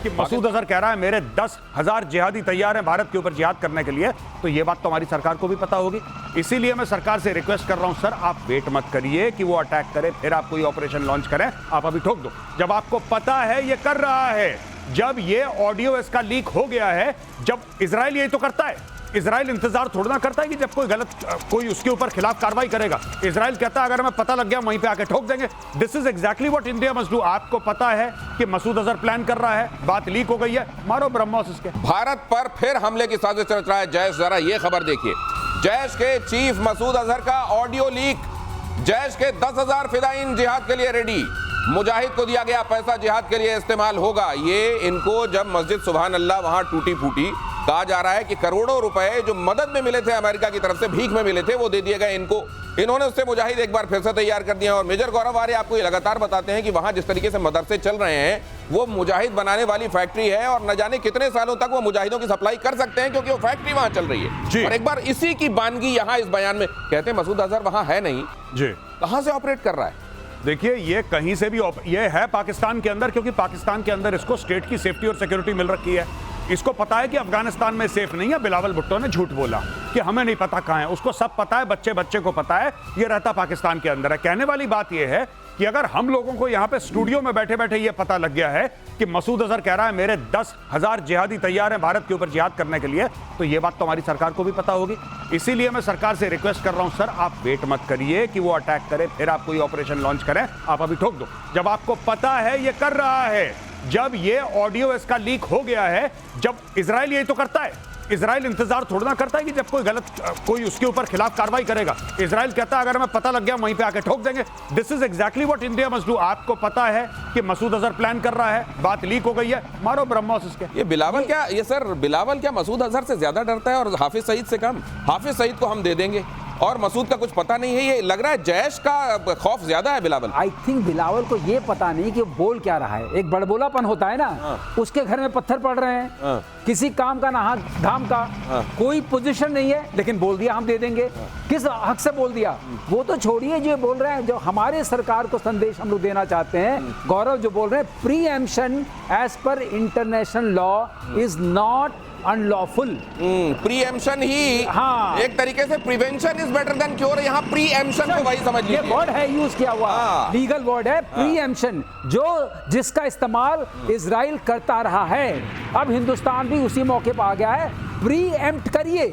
कि मसूद अजहर कह रहा है मेरे 10,000 जिहादी तैयार हैं भारत के ऊपर जिहाद करने के लिए, तो ये बात तो हमारी सरकार को भी पता होगी। इसीलिए मैं सरकार से रिक्वेस्ट कर रहा हूं, सर आप वेट मत करिए कि वो अटैक करे फिर आप कोई ऑपरेशन लॉन्च करें, आप अभी ठोक दो। जब आपको पता है ये कर रहा है, जब ये ऑडियो इसका लीक हो गया है, जब इजराइल यही तो करता है, इजराइल इंतजार थोड़ा ना करता है कि जब कोई उसके ऊपर खिलाफ कार्रवाई करेगा। इजराइल कहता है अगर हमें पता लग गया वहीं पे आके ठोक देंगे। This is exactly what India must do. आपको पता है कि मसूद अजहर प्लान कर रहा है, बात लीक हो गई है, मारो ब्रह्मोस इसके। भारत पर फिर हमले की साजिश रच रहा है जैश। जरा ये खबर देखिए, जैश के चीफ मसूद अजहर का ऑडियो लीक। जैश के 10,000 फिदाइन जिहाद के लिए रेडी, मुजाहिद को दिया गया पैसा जिहाद के लिए इस्तेमाल होगा। ये इनको जब मस्जिद सुभान अल्लाह वहां टूटी फूटी, कहा जा रहा है कि करोड़ों रुपए जो मदद में मिले थे अमेरिका की तरफ से, भीख में मिले थे, वो दे दिए गए इनको। इन्होंने उससे मुजाहिद एक बार फिर से तैयार कर दिया। और मेजर गौरव आर्य आपको ये लगातार बताते हैं कि वहां जिस तरीके से मदरसे चल रहे हैं, वो मुजाहिद बनाने वाली फैक्ट्री है और न जाने कितने सालों तक वो मुजाहिदों की सप्लाई कर सकते हैं, क्योंकि वो फैक्ट्री वहां चल रही है। और एक बार इसी की बानगी यहाँ इस बयान में कहते हैं मसूद अजहर वहां है नहीं जी, कहां से ऑपरेट कर रहा है? देखिए ये कहीं से भी ये है पाकिस्तान के अंदर, क्योंकि पाकिस्तान के अंदर इसको स्टेट की सेफ्टी और सिक्योरिटी मिल रखी है। इसको पता है कि अफगानिस्तान में सेफ नहीं है। बिलावल भुट्टो ने झूठ बोला कि हमें नहीं पता कहां है, उसको सब पता है, बच्चे बच्चे को पता है, ये रहता पाकिस्तान के अंदर है। कहने वाली बात ये है कि अगर हम लोगों को यहां पे स्टूडियो में बैठे बैठे ये पता लग गया है कि मसूद अजहर कह रहा है मेरे 10,000 जिहादी तैयार हैं भारत के ऊपर जिहाद करने के लिए, तो ये बात तो हमारी सरकार को भी पता होगी। इसीलिए मैं सरकार से रिक्वेस्ट कर रहा हूं, सर आप वेट मत करिए कि वो अटैक करे फिर आप कोई ऑपरेशन लॉन्च करें, आप अभी ठोक दो। जब आपको पता है ये कर रहा है, जब ये ऑडियो इसका लीक हो गया है, जब इजराइल यही तो करता है, इजराइल इंतजार थोड़ा ना करता है कि जब कोई उसके ऊपर खिलाफ कार्रवाई करेगा। इजराइल कहता है अगर हमें पता लग गया वहीं पे आके ठोक देंगे। This is exactly what India must do. आपको पता है कि मसूद अजहर प्लान कर रहा है, बात लीक हो गई है, मारो ब्रह्मोस इसके। ये बिलावल क्या, ये सर बिलावल क्या मसूद अजहर से ज्यादा डरता है और हाफिज सईद से कम? हाफिज सईद को हम दे देंगे और मसूद का कुछ पता नहीं है। ये लग रहा है जैश का खौफ ज्यादा है बिलावल। आई थिंक बिलावल को ये पता नहीं कि बोल क्या रहा है। एक बड़बोलापन होता है ना, उसके घर में पत्थर पड़ रहे हैं, किसी काम का ना हाथ धाम का, कोई पोजीशन नहीं है, लेकिन बोल दिया हम दे देंगे। किस हक से बोल दिया वो तो छोड़िए, जो बोल रहे हैं, जो हमारे सरकार को संदेश हम लोग देना चाहते हैं, गौरव जो बोल रहे हैं, प्रीएम्पशन एज पर international law is not unlawful. Preemption ही एक तरीके से prevention is better than cure. यहाँ प्रीएम्पशन को वही समझ लीजिए, ये वर्ड है यूज किया हुआ, लीगल वर्ड है प्रीएम्पशन, जिसका इस्तेमाल इजराइल करता रहा है। अब हिंदुस्तान भी उसी मौके पर आ गया है, प्रीएम्प्ट करिए,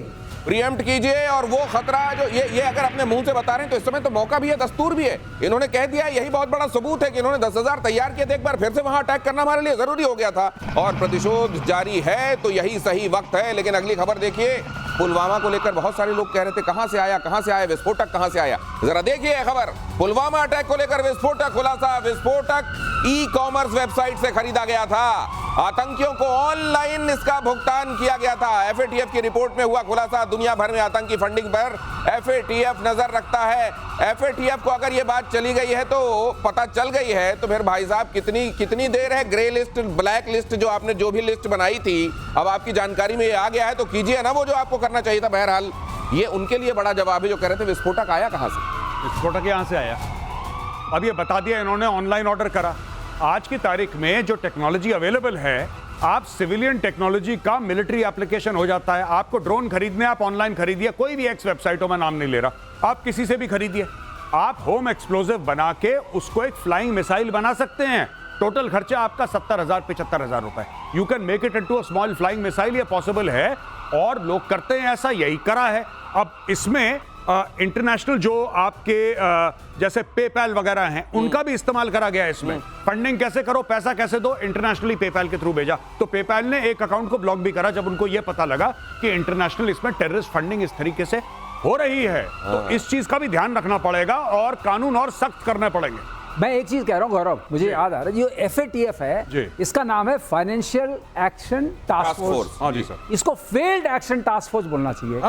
प्रीएम्प्ट कीजिए। और वो खतरा जो ये अगर अपने मुंह से बता रहे हैं तो इस समय तो मौका भी है, दस्तूर भी है। इन्होंने कह दिया, यही बहुत बड़ा सबूत है कि इन्होंने 10,000 तैयार किए थे, एक बार फिर से वहां अटैक करना हमारे लिए जरूरी हो गया था और प्रतिशोध जारी है, तो यही सही वक्त है। लेकिन अगली खबर देखिए, पुलवामा को लेकर बहुत सारे लोग कह रहे थे कहां से आया विस्फोटक, कहां से आया। जरा देखिए खबर, पुलवामा अटैक को लेकर विस्फोटक खुलासा। विस्फोटक ई कॉमर्स वेबसाइट से खरीदा गया था, आतंकियों को ऑनलाइन इसका भुगतान किया गया था। एफएटीएफ की रिपोर्ट में हुआ खुलासा। दुनिया भर में आतंकी फंडिंग पर एफएटीएफ नजर रखता है। एफएटीएफ को अगर ये बात चली गई है, तो पता चल गई है, तो फिर भाई साहब कितनी देर है ग्रे लिस्ट, ब्लैक लिस्ट, जो आपने जो भी लिस्ट बनाई थी, अब आपकी जानकारी में ये आ गया है, तो कीजिए ना वो जो आपको करना चाहिए था। बहरहाल ये उनके लिए बड़ा जवाब है जो कह रहे थे विस्फोटक आया कहां से। विस्फोटक यहां से आया, अब ये बता दिया इन्होंने, ऑनलाइन ऑर्डर करा। आज की तारीख में जो टेक्नोलॉजी अवेलेबल है, आप सिविलियन टेक्नोलॉजी का मिलिट्री एप्लीकेशन हो जाता है। आपको ड्रोन खरीदने, आप ऑनलाइन खरीदिए, कोई भी एक्स वेबसाइटों में नाम नहीं ले रहा, आप किसी से भी खरीदिए। आप होम एक्सप्लोजिव बना के उसको एक फ्लाइंग मिसाइल बना सकते हैं। टोटल खर्चा आपका 70,000-75,000 रुपए। You can make it into a small flying missile. ये पॉसिबल है और लोग करते हैं ऐसा, यही करा है। अब इसमें इंटरनेशनल जो आपके जैसे पेपैल वगैरह हैं, उनका भी इस्तेमाल करा गया है इसमें। फंडिंग कैसे करो, पैसा कैसे दो, इंटरनेशनली पेपैल के थ्रू भेजा, तो पेपैल ने एक अकाउंट को ब्लॉक भी करा जब उनको यह पता लगा कि इंटरनेशनल इसमें टेररिस्ट फंडिंग इस तरीके से हो रही है। तो इस चीज का भी ध्यान रखना पड़ेगा और कानून और सख्त करने पड़ेंगे। मैं एक चीज कह रहा हूं गौरव, मुझे याद आ रहा है, जो एफएटीएफ है, इसका नाम है फाइनेंशियल एक्शन टास्क फोर्स। हाँ जी सर, इसको फील्ड एक्शन टास्क फोर्स बोलना चाहिए।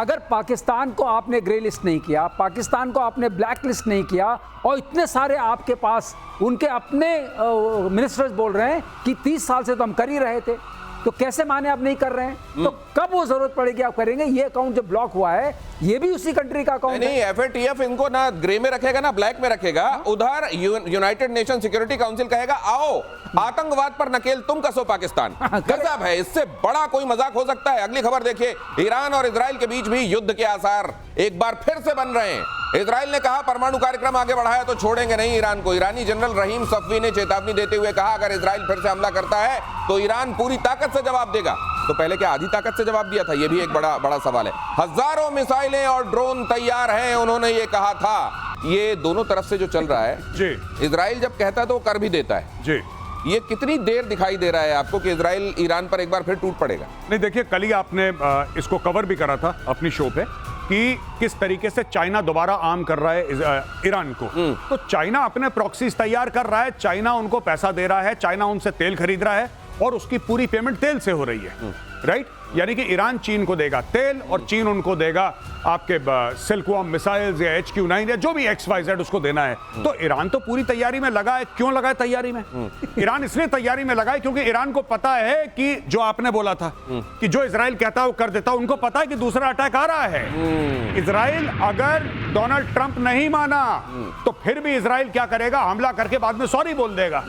अगर पाकिस्तान को आपने ग्रे लिस्ट नहीं किया, पाकिस्तान को आपने ब्लैक लिस्ट नहीं किया, और इतने सारे आपके पास उनके अपने मिनिस्टर्स बोल रहे हैं कि 30 साल से तो हम कर ही रहे थे, तो कैसे माने आप नहीं कर रहे हैं? तो कब वो जरूरत पड़ेगी आप करेंगे? ये अकाउंट जो ब्लॉक हुआ है ये भी उसी कंट्री का अकाउंट है। नहीं, FATF इनको ना ग्रे में रखेगा ना ब्लैक में रखेगा। उधर यूनाइटेड नेशन सिक्योरिटी काउंसिल कहेगा आओ आतंकवाद पर नकेल तुम कसो पाकिस्तान। गजब है, इससे बड़ा कोई मजाक हो सकता है? अगली खबर देखिए, ईरान और इजराइल के बीच भी युद्ध के आसार एक बार फिर से बन रहे हैं। इजराइल ने कहा परमाणु कार्यक्रम आगे बढ़ाया तो छोड़ेंगे नहीं ईरान को। ईरानी जनरल रहीम सफवी ने चेतावनी देते हुए कहा अगर इजराइल फिर से हमला करता है तो ईरान पूरी ताकत से जवाब देगा। तो पहले क्या आधी ताकत से जवाब दिया था? ये भी एक बड़ा सवाल है। हजारों मिसाइलें और ड्रोन तैयार हैं, उन्होंने ये कहा था। ये दोनों तरफ से जो चल रहा है जी, इजराइल जब कहता है तो वो कर भी देता है जी। ये कितनी देर दिखाई दे रहा है आपको कि इजराइल ईरान पर एक बार फिर टूट पड़ेगा? नहीं देखिए, कल ही आपने इसको कवर भी करा था अपनी शो पे कि किस तरीके से चाइना दोबारा आर्म कर रहा है ईरान को। तो चाइना अपने प्रॉक्सीज तैयार कर रहा है, चाइना उनको पैसा दे रहा है, चाइना उनसे तेल खरीद रहा है और उसकी पूरी पेमेंट तेल से हो रही है, राइट? यानी कि ईरान चीन को देगा तेल और चीन उनको देगा आपके सिल्कवॉर्म मिसाइल्स या HQ-9 या जो भी XYZ उसको देना है। तो ईरान तो पूरी तैयारी में लगा है। क्यों लगा है तैयारी में? ईरान इसलिए तैयारी में लगा है क्योंकि ईरान को पता है कि जो आपने बोला था कि जो इजराइल कहता है वो कर देता है। उनको पता है कि दूसरा अटैक आ रहा है। इजराइल अगर डोनाल्ड ट्रंप नहीं माना तो फिर भी इजराइल क्या करेगा? हमला करके बाद में सॉरी बोल देगा।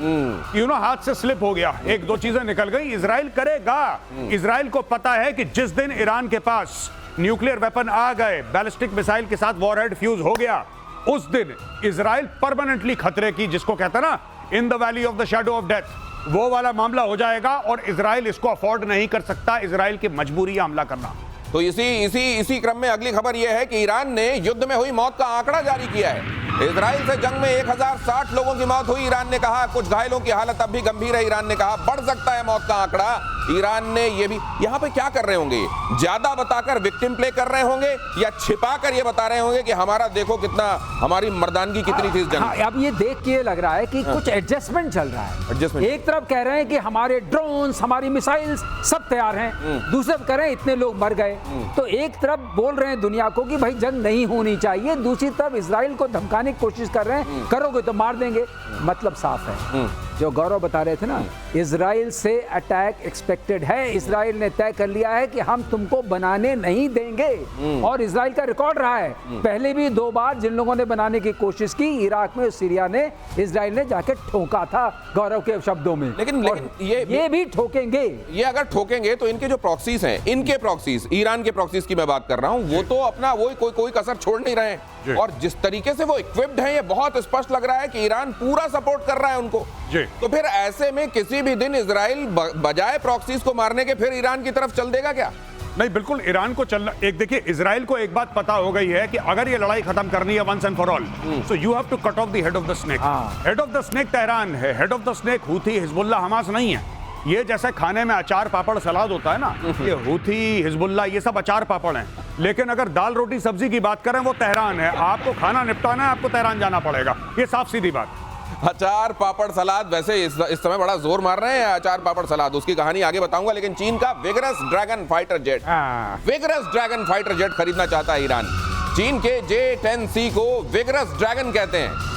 हाथ से स्लिप हो गया, एक दो चीजें निकल गई, इजराइल करेगा। इजराइल को पता है कि जिस दिन ईरान के पास न्यूक्लियर वेपन आ गए, बैलिस्टिक मिसाइल के साथ वॉरहेड फ्यूज हो गया, उस दिन इजराइल परमानेंटली खतरे की, जिसको कहता है ना in the valley of the shadow of death, वो वाला मामला हो जाएगा और इजराइल इसको अफोर्ड नहीं कर सकता। इजराइल की मजबूरी है हमला करना। तो इसी क्रम में अगली खबर यह है कि ईरान ने युद्ध में हुई मौत का आंकड़ा जारी किया है। इजराइल से जंग में 1060 लोगों की मौत हुई। ईरान ने कहा कुछ घायलों की हालत अब भी गंभीर है। ईरान ने कहा बढ़ सकता है मौत का आंकड़ा। ईरान ने ये भी यहाँ पे क्या कर रहे होंगे? ज्यादा बताकर विक्टिम प्ले कर रहे होंगे या छिपाकर ये बता रहे होंगे कि हमारा देखो कितना, हमारी मर्दानगी कितनी थी इस जंग में। अब ये देख के लग रहा है कि कुछ एडजस्टमेंट चल रहा है। एडजस्टमेंट। एक तरफ कह रहे हैं कि हमारे ड्रोन्स, हमारी मिसाइल्स सब तैयार हैं, दूसरे तरफ कह रहे हैं इतने लोग मर गए। तो एक तरफ बोल रहे हैं दुनिया को कि भाई जंग नहीं होनी चाहिए, दूसरी तरफ इजराइल को धमकाने की कोशिश कर रहे हैं, करोगे तो मार देंगे। मतलब साफ है, जो गौरव बता रहे थे ना, इजराइल से अटैक एक्सपेक्टेड है। इजराइल ने तय कर लिया है कि हम तुमको बनाने नहीं देंगे। और इजराइल का रिकॉर्ड रहा है, पहले भी 2 बार जिन लोगों ने बनाने की कोशिश की, इराक में, सीरिया ने, इजराइल ने जाके ठोका था, गौरव के शब्दों में। लेकिन ये भी ठोकेंगे। ये अगर ठोकेंगे तो इनके जो प्रॉक्सीज हैं, इनके प्रॉक्सीज, ईरान के प्रॉक्सीज की मैं बात कर रहा हूं, वो तो अपना कोई कसर छोड़ नहीं रहे हैं। और जिस तरीके से वो इक्विप्ड हैं, ये बहुत स्पष्ट लग रहा है कि ईरान पूरा सपोर्ट कर रहा है उनको। तो फिर ऐसे में किसी भी दिन इजराइल बजाय प्रॉक्सीज को मारने के फिर ईरान की तरफ चल देगा क्या? नहीं, बिल्कुल ईरान को चलना। एक देखिए, इजराइल को एक बात पता हो गई है कि अगर ये लड़ाई खत्म करनी है once and for all, so you have to cut off the head of the snake. Head of the snake Tehran है, head of the snake Houthi, Hezbollah, Hamas नहीं है। ये जैसे खाने में अचार पापड़ सलाद होता है ना, ये हूथी, हिजबुल्लाह, ये सब अचार पापड़ हैं। लेकिन अगर दाल रोटी सब्जी की बात करें, वो तेहरान है। आपको खाना निपटाना है, आपको तेहरान जाना पड़ेगा। ये साफ सीधी बात। अचार पापड़ सलाद, वैसे इस समय बड़ा जोर मार रहे हैं अचार पापड़ सलाद, उसकी कहानी आगे बताऊंगा। लेकिन चीन का विगरस ड्रैगन फाइटर जेट खरीदना चाहता है ईरान। चीन के J-10C को विगरस ड्रैगन कहते हैं।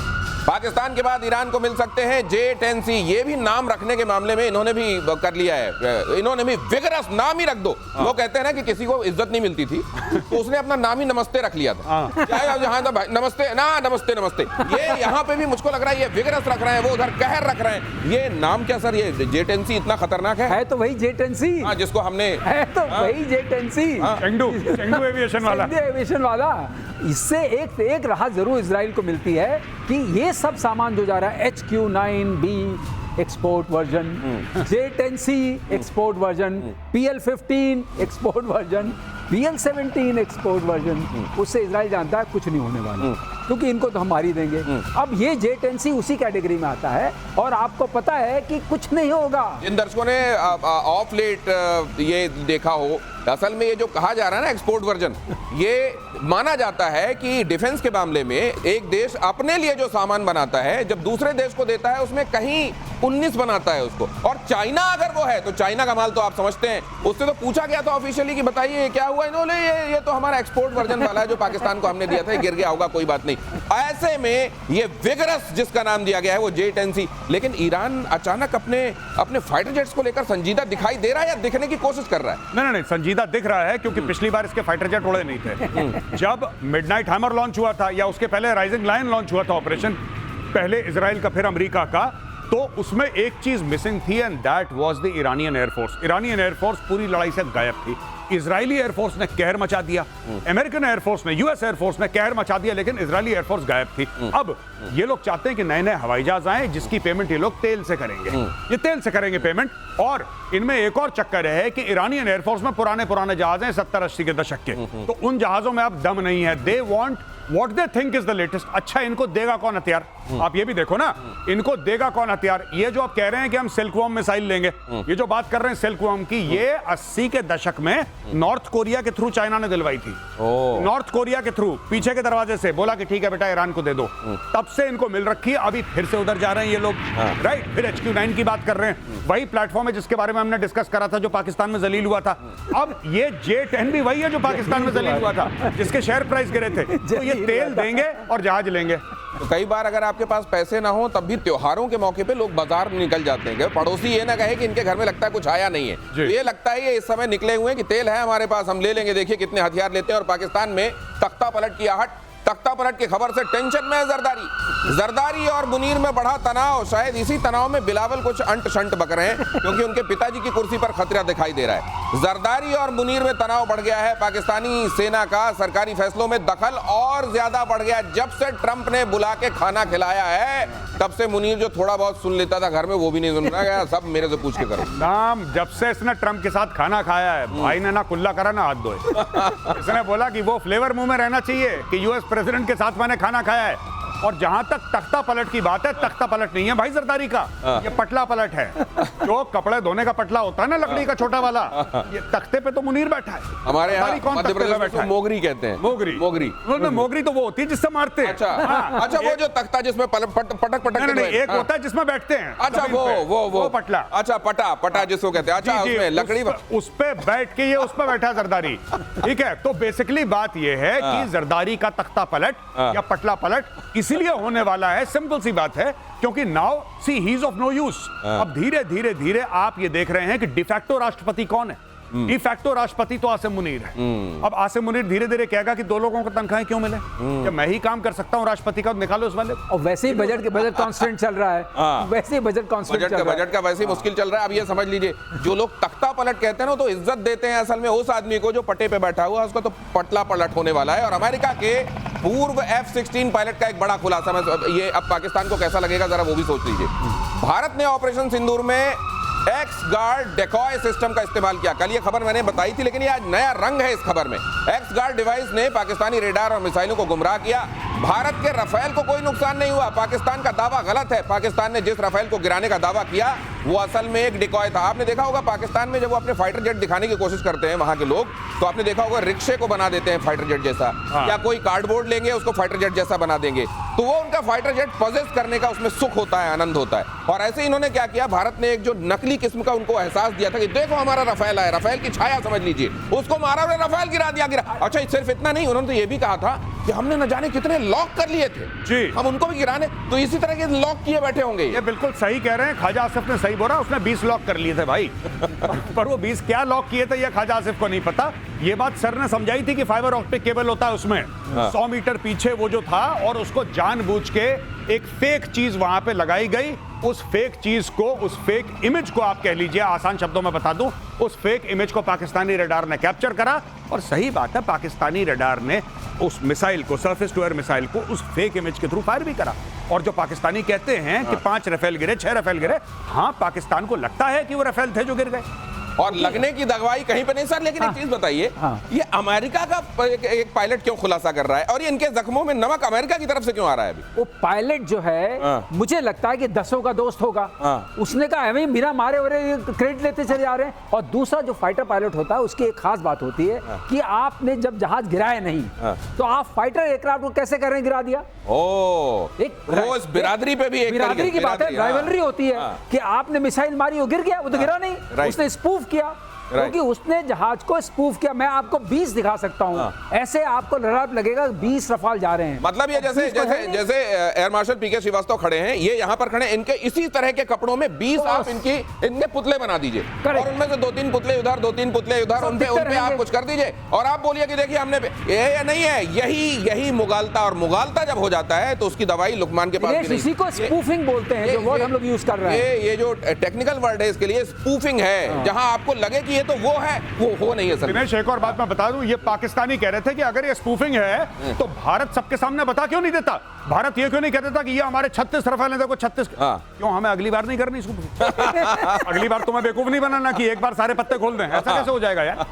पाकिस्तान के बाद ईरान को मिल सकते हैं J-10C। ये भी नाम रखने के मामले में इन्होंने भी कर लिया है, इन्होंने भी विगरस नाम ही रख दो। वो कहते हैं ना कि किसी को इज्जत नहीं मिलती थी तो उसने अपना नाम ही नमस्ते रख लिया था। क्या है यहाँ था भाई, नमस्ते ना, नमस्ते नमस्ते। ये यहाँ पे भी मुझको लग रहा है ये विगरस रख रहे हैं, वो उधर कहर रख रहे हैं। ये नाम क्या सर, ये J-10C इतना खतरनाक है? तो वही J-10C जिसको हमने है, तो वही J-10C, चेंगडू एविएशन वाला। इससे एक राहत जरूर इजराइल को मिलती है कि ये सब सामान जो जा रहा है, HQ-9B export version, J-10C export version, PL-15 export version, PL-17 export version, उससे इजराइल जानता है कुछ नहीं होने वाला, क्योंकि इनको तो हम मार ही देंगे। अब ये J-10C उसी कैटेगरी में आता है और आपको पता है कि कुछ नहीं होगा। जिन दर्शकों ने ऑफ लेट ये देखा हो असल में ये जो कहा जा रहा है ना एक्सपोर्ट वर्जन, ये माना जाता है कि डिफेंस के मामले में एक देश अपने लिए जो सामान बनाता है जब दूसरे देश को देता है उसमें कहीं 19 बनाता है उसको। और चाइना अगर वो है तो चाइना का माल तो आप समझते हैं, उससे तो पूछा गया था ऑफिशियली कि बताइए ये क्या हुआ, इन्होंने ये तो हमारा एक्सपोर्ट वर्जन वाला है जो पाकिस्तान को हमने दिया था, गिर गया होगा कोई बात नहीं। ऐसे में ये विगरस जिसका नाम दिया गया है वो J-10C, लेकिन ईरान अचानक अपने फाइटर जेट्स को लेकर संजीदा दिखाई दे रहा है या दिखने की कोशिश कर रहा है? नहीं, संजीदा दिख रहा है क्योंकि पिछली बार इसके फाइटर जेट उड़े नहीं थे। जब मिडनाइट हैमर लॉन्च हुआ था या उसके पहले राइजिंग लायन लॉन्च हुआ था ऑपरेशन, पहले इजराइल का फिर अमेरिका का, तो उसमें एक चीज मिसिंग थी and that was the Iranian air force. Iranian air force पूरी लड़ाई से गायब थी। इजरायली एयरफोर्स ने कहर मचा दिया, अमेरिकन एयरफोर्स ने, यूएस एयरफोर्स ने कहर मचा दिया, लेकिन इजरायली एयरफोर्स गायब थी। अब ये लोग चाहते हैं कि नए नए हवाई जहाज आए जिसकी पेमेंट ये लोग तेल से करेंगे, ये तेल से करेंगे पेमेंट। और इनमें एक और चक्कर है कि ईरानियन एयरफोर्स में पुराने जहाज हैं 70-80 के दशक के, तो उन जहाजों में अब दम नहीं है। They want what they think is the latest. अच्छा, इनको देगा कौन हथियार? आप ये भी देखो ना, इनको देगा कौन हथियार? ये जो आप कह रहे हैं कि हम सिल्कवर्म मिसाइल लेंगे, ये जो बात कर रहे हैं सिल्कवर्म की, ये 80 के दशक में नॉर्थ कोरिया के थ्रू चाइना ने दिलवाई थी। नॉर्थ कोरिया के थ्रू पीछे के दरवाजे से बोला कि ठीक है बेटा ईरान को दे दो, तब से इनको मिल रखी है। अभी फिर से उधर जा रहे हैं ये लोग, राइट? फिर HQ-9 की बात कर रहे हैं, वही प्लेटफॉर्म है जिसके बारे में हमने डिस्कस करा था जो पाकिस्तान में जलील हुआ था। अब ये J-10 भी वही है जो पाकिस्तान में जलील हुआ था, जिसके शेयर प्राइस गिरे थे। तो ये तेल देंगे और जहाज लेंगे। तो कई बार अगर आपके पास पैसे ना हो तब भी त्योहारों के मौके पे लोग बाजार में निकल जाते हैं, पड़ोसी ये ना कहे कि इनके घर में लगता है कुछ आया नहीं है, तो ये लगता है ये इस समय निकले हुए हैं कि तेल है हमारे पास, हम ले लेंगे, देखिए कितने हथियार लेते हैं। और पाकिस्तान में तख्ता पलट की आहट, तख्ता पलट की खबर से टेंशन में है जरदारी और मुनीर में बढ़ा तनाव। शायद इसी तनाव में बिलावल कुछ अंट शंट बक रहे हैं क्योंकि उनके पिताजी की कुर्सी पर खतरा दिखाई दे रहा है। जरदारी और मुनीर में तनाव बढ़ गया है। पाकिस्तानी सेना का सरकारी फैसलों में दखल और ज्यादा बढ़ गया। जब से ट्रंप ने बुला के खाना खिलाया है तब से मुनीर जो थोड़ा बहुत सुन लेता था घर में वो भी नहीं सुन रहा गया, सब मेरे से पूछ के करो। नाम जब से इसने ट्रंप के साथ खाना खाया है, भाई ने ना कुल्ला करा ना हाथ धोए। इसने बोला कि वो फ्लेवर मुंह में रहना चाहिए कि यूएस प्रेसिडेंट के साथ मैंने खाना खाया है। और जहां तक तख्ता पलट की बात है, तख्ता पलट नहीं है भाई जरदारी का, ये पटला पलट है। जो कपड़े धोने का पटला होता है ना लकड़ी का छोटा वाला, ये तख्ते पे तो मुनीर बैठा है। हमारे यहाँ मध्य प्रदेश में मोगरी कहते हैं। मोगरी तो वो होती है जिससे मारते हैं। अच्छा वो जो तख्ता जिसमें पटक एक होता है जिसमें बैठते हैं। अच्छा वो पटला, अच्छा पटा जिसको कहते हैं। अच्छा उसमें लकड़ी उस पे बैठ के ये उस पे बैठा जरदारी, ठीक है। तो बेसिकली बात ये है कि जरदारी का तख्ता पलट या पटला पलट इसीलिए होने वाला है, सिंपल सी बात है, क्योंकि now see he is of no use. अब धीरे धीरे आप ये देख रहे हैं कि डिफैक्टो राष्ट्रपति कौन है? डिफैक्टो राष्ट्रपति तो आसिम मुनीर है। अब आसिम मुनीर धीरे धीरे कहेगा कि दो लोगों को तनख्वाहें क्यों मिले, जब मैं ही काम कर सकता हूं राष्ट्रपति का, निकालो उस वाले। और वैसे ही बजट कॉन्स्टेंट चल रहा है, वैसे ही बजट का वैसे ही मुश्किल चल रहा है। अब ये समझ लीजिए जो लोग तख्ता पलट कहते हैं ना तो इज्जत देते हैं असल में उस आदमी को जो पट्टे पे बैठा हुआ, उसका तो पटला पलट होने वाला है। और अमेरिका के पूर्व F-16 पायलट का एक बड़ा खुलासा, ये अब पाकिस्तान को कैसा लगेगा जरा वो भी सोच लीजिए। भारत ने ऑपरेशन सिंदूर में एक्स गार्ड डेकॉय सिस्टम का इस्तेमाल किया। कल ये खबर मैंने बताई थी, लेकिन ये आज नया रंग है इस खबर में। एक्स गार्ड डिवाइस ने पाकिस्तानी रेडार और मिसाइलों को गुमराह किया। भारत के राफेल को कोई नुकसान नहीं हुआ। पाकिस्तान का दावा गलत है। पाकिस्तान ने जिस राफेल को गिराने का दावा किया वो असल में एक डिकॉय था। आपने देखा होगा पाकिस्तान में जब वो अपने फाइटर जेट दिखाने की कोशिश करते हैं वहां के लोग, तो आपने देखा होगा रिक्शे को बना देते हैं फाइटर जेट जैसा, या कोई कार्डबोर्ड लेंगे उसको फाइटर जेट जैसा बना देंगे, तो वो उनका फाइटर जेट पजेस करने का उसमें सुख होता है, आनंद होता है। और ऐसे इन्होंने क्या किया, भारत ने एक जो नकली किस्म का उनको एहसास दिया था कि देखो हमारा राफेल है, राफेल की छाया समझ लीजिए, उसको मारा और राफेल गिरा दिया। अच्छा सिर्फ इतना नहीं, उन्होंने तो ये भी कहा था कि हमने न जाने कितने लॉक कर लिए थे जी, हम उनको भी गिराने, तो इसी तरह के लॉक किए बैठे होंगे। ये बिल्कुल सही कह रहे हैं, ख्वाजा आसिफ ने सही बोला, उसने 20 लॉक कर लिए थे भाई। पर वो 20 क्या लॉक किए थे ये ख्वाजा आसिफ को नहीं पता। ये बात सर ने समझाई थी कि फाइबर ऑप्टिक केबल होता है उसमें 100 मीटर पीछे वो जो था, और उसको जानबूझ के एक फेक चीज वहां पे लगाई गई। उस फेक चीज को, उस फेक इमेज को आप कह लीजिए, आसान शब्दों में बता दूं, उस फेक इमेज को पाकिस्तानी रडार ने कैप्चर करा। और सही बात है, पाकिस्तानी रडार ने उस मिसाइल को, सरफेस टू एयर मिसाइल को, उस फेक इमेज के थ्रू फायर भी करा। और जो पाकिस्तानी कहते हैं कि 5 राफेल गिरे, 6 राफेल गिरे, हाँ पाकिस्तान को लगता है कि वो राफेल थे जो गिर गए, और लगने की दवाई कहीं पे नहीं सर। लेकिन एक चीज बताइए, ये अमेरिका का एक पायलट क्यों खुलासा कर रहा है, और ये इनके जख्मों में नमक अमेरिका की तरफ से क्यों आ रहा है अभी? वो पायलट जो है मुझे लगता है कि दसों का दोस्त होगा, उसने कहा हमें बिना मारे वरे क्रेडिट लेते चले जा रहे हैं। और दूसरा जो फाइटर पायलट होता है उसकी एक खास बात होती है कि आपने जब जहाज गिराया नहीं तो आप फाइटर एयरक्राफ्ट को कैसे करें गिरा दिया। एक वो इस बिरादरी पे भी एक बिरादरी की बात है, राइवलरी होती है कि आपने मिसाइल मारी वो गिर गया, वो तो गिरा नहीं, उसने स्पूफ किया, क्योंकि उसने जहाज को स्पूफ किया। मैं आपको 20 दिखा सकता हूं, ऐसे आपको लगेगा 20 रफाल जा रहे हैं। मतलब ये जैसे एयर मार्शल पीके श्रीवास्तव खड़े हैं, ये यहाँ पर खड़े, इनके इसी तरह के कपड़ों में 20 आप इनके पुतले बना दीजिए, और उनमें से 2-3 पुतले उधर, 2-3 पुतले उधर, उन पे आप कुछ कर दीजिए, और आप बोलिए कि देखिए हमने ये नहीं है। यही मुगालता, और मुगालता जब हो जाता है तो उसकी दवाई लुकमान के पास इसी को स्पूफिंग बोलते हैं, जो वर्ड हम लोग यूज कर रहे हैं। ये जो टेक्निकल वर्ड है इसके लिए स्पूफिंग है, जहां आपको लगे कि ये तो वो है, वो हो नहीं है सर। दिनेश, एक और बात मैं बता दूं, ये पाकिस्तानी कह रहे थे कि अगर ये स्पूफिंग है तो भारत सबके सामने बता क्यों नहीं देता? भारत ये क्यों नहीं कहता था कि ये हमारे 36 रफाल हैं, देखो 36। क्यों हमें अगली बार नहीं करनी इसको? अगली बार तुम्हें बेवकूफ नहीं बनाना कि एक बार सारे पत्ते खोल दें, ऐसा कैसे हो जाएगा यार?